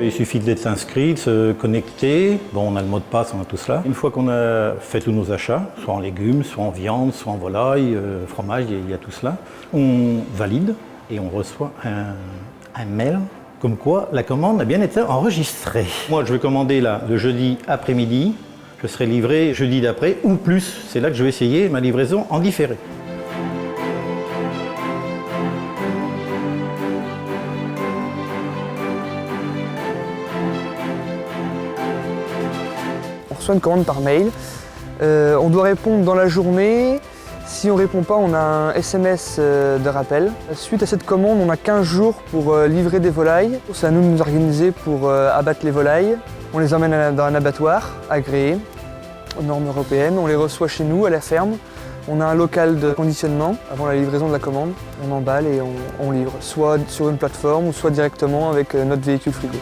Il suffit d'être inscrit, de se connecter. Bon, on a le mot de passe, on a tout cela. Une fois qu'on a fait tous nos achats, soit en légumes, soit en viande, soit en volaille, fromage, il y a tout cela, on valide et on reçoit un mail comme quoi la commande a bien été enregistrée. Moi, je vais commander là le jeudi après-midi. Je serai livré jeudi d'après ou plus. C'est là que je vais essayer ma livraison en différé. On reçoit une commande par mail. On doit répondre dans la journée. Si on ne répond pas, on a un SMS de rappel. Suite à cette commande, on a 15 jours pour livrer des volailles. C'est à nous de nous organiser pour abattre les volailles. On les emmène dans un abattoir agréé aux normes européennes. On les reçoit chez nous, à la ferme. On a un local de conditionnement avant la livraison de la commande. On emballe et on livre, soit sur une plateforme ou soit directement avec notre véhicule frigo.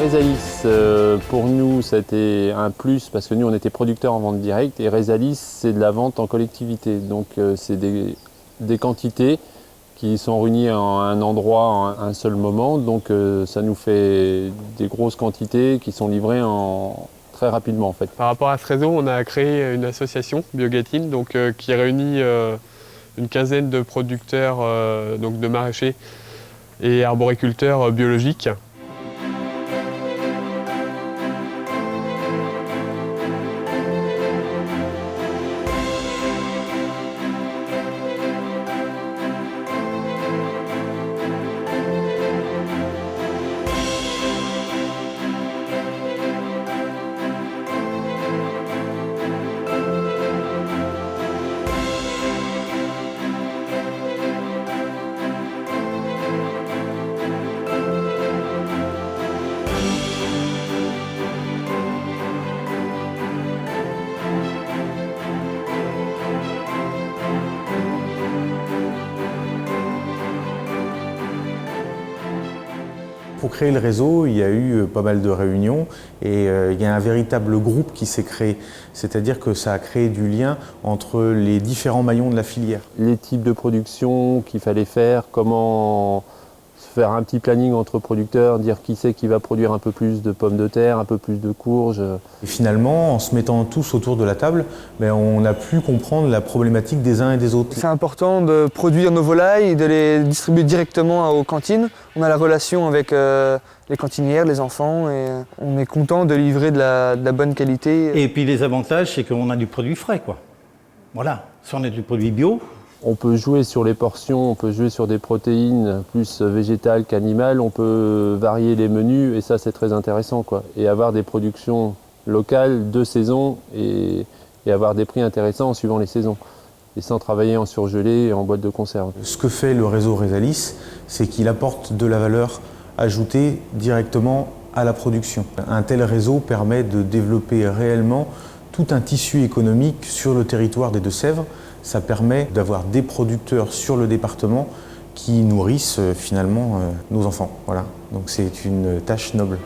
Resalis, pour nous, ça a été un plus parce que nous, on était producteurs en vente directe et Resalis, c'est de la vente en collectivité. Donc, c'est des quantités qui sont réunies en un endroit à un seul moment. Donc, ça nous fait des grosses quantités qui sont livrées très rapidement, en fait. Par rapport à ce réseau, on a créé une association, Biogatine, donc, qui réunit une quinzaine de producteurs donc de maraîchers et arboriculteurs biologiques. Pour créer le réseau, il y a eu pas mal de réunions et il y a un véritable groupe qui s'est créé. C'est-à-dire que ça a créé du lien entre les différents maillons de la filière. Les types de production qu'il fallait faire, comment faire un petit planning entre producteurs, dire qui c'est qui va produire un peu plus de pommes de terre, un peu plus de courges. Et finalement, en se mettant tous autour de la table, on a pu comprendre la problématique des uns et des autres. C'est important de produire nos volailles et de les distribuer directement aux cantines. On a la relation avec les cantinières, les enfants, et on est content de livrer de la bonne qualité. Et puis les avantages, c'est qu'on a du produit frais, quoi. Voilà, si on a du produit bio. On peut jouer sur les portions, on peut jouer sur des protéines plus végétales qu'animales, on peut varier les menus et ça c'est très intéressant, quoi. Et avoir des productions locales de saison et avoir des prix intéressants en suivant les saisons. Et sans travailler en surgelé et en boîte de conserve. Ce que fait le réseau Resalis, c'est qu'il apporte de la valeur ajoutée directement à la production. Un tel réseau permet de développer réellement tout un tissu économique sur le territoire des Deux-Sèvres. Ça permet d'avoir des producteurs sur le département qui nourrissent finalement nos enfants. Voilà. Donc c'est une tâche noble.